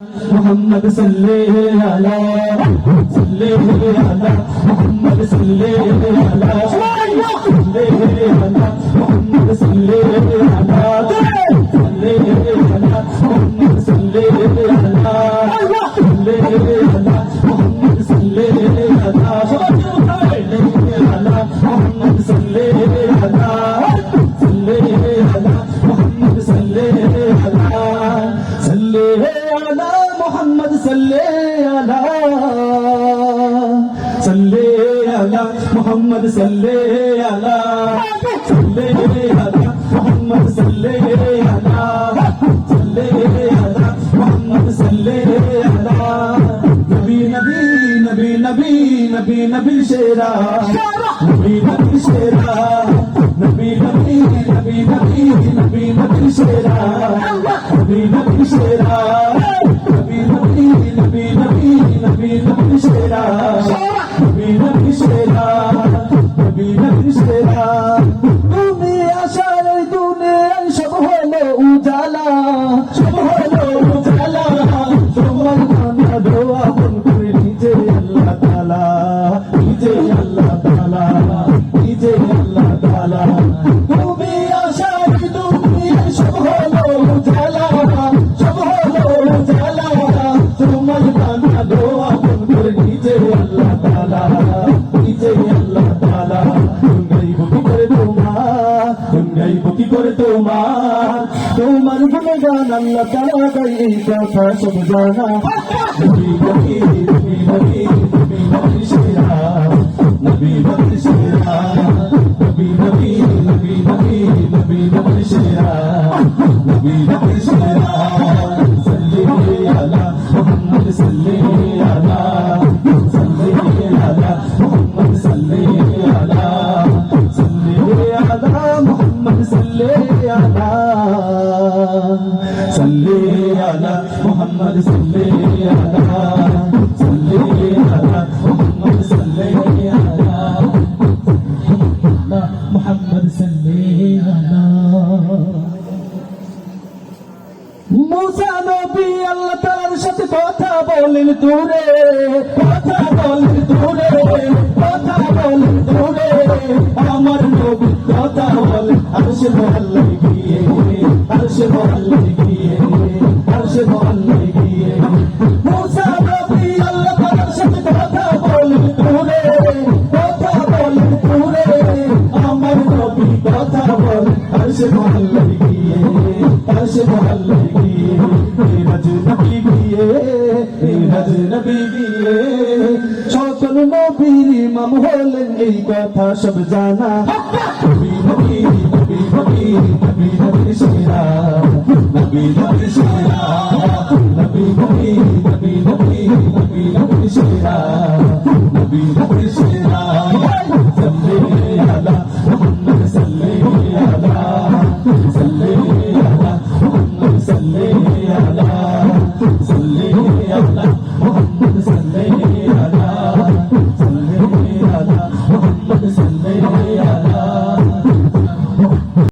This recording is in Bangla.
محمد صلى على محمد صلى على محمد صلى على محمد صلى على محمد صلى على محمد صلى محمد صلى على صلى على محمد صلى على محمد صلى على محمد صلى على نبي نبي نبي نبي نبي نبي شيرا نبي نبي شيرا نبي نبي نبي نبي نبي نبي شيرا نبي نبي شيرا نبي نبي نبي نبي نبي نبي شيرا نبي نبي شيرا نبي نبي شيرا দুনিয়া সারা দুনিয়া সব হলো উজালা সব হলো উজালা তোমার গানা দোয়া মন করে নিজে আল্লাহ তাআলা নিজে আল্লাহ তাআলা নিজে আল্লাহ তাআলা দুনিয়া সারা দুনিয়া সব হলো উজালা সব হলো উজালা তোমার গানা দোয়া মন করে নিজে আল্লাহ তাআলা নিজে আল্লাহ তাআলা কি করে তোমার গুণগান আল্লাহ তাআলা গাই এই কথা সব জানা নবী নবী নবী নবী নবী নবী শেরা নবী নবী শেরা নবী নবী নবী নবী নবী নবী শেরা নবী নবী শেরা সাল্লি আলা মুহাম্মদ সাল্লি আলা সাল্লি আলা মুহাম্মদ সাল্লি আলা সাল্লি আলা মুহাম্মদ সাল্লি আলা সাল্লি আলা মুহাম্মদ সাল্লি আলা সাল্লি আলা মুহাম্মদ সাল্লি আলা মুহাম্মদ সাল্লি আলা মুসা নবী আল্লাহ তাআলার সাথে কথা বলেন দূরে কথা বলেন দূরে কথা বলেন দূরে আমার নবী কথা বলেন আরশে মহল্লায় গিয়ে আরশে মহল্লায় গিয়ে আরশে মহল্লায় গিয়ে মুসা নবী আল্লাহ তাআলার সাথে কথা বলেন দূরে কথা বলেন দূরে আমার নবী কথা বলেন আরশে মহল্লায় গিয়ে আরশে মহল্লায় গিয়ে মিরাজ নবী গিয়ে মিরাজ নবী গিয়ে সকল নবীর ইমাম হলেন এই কথা সব জানা নবী নবী নবী নবী নবী নবী শেরা নবী নবী শেরা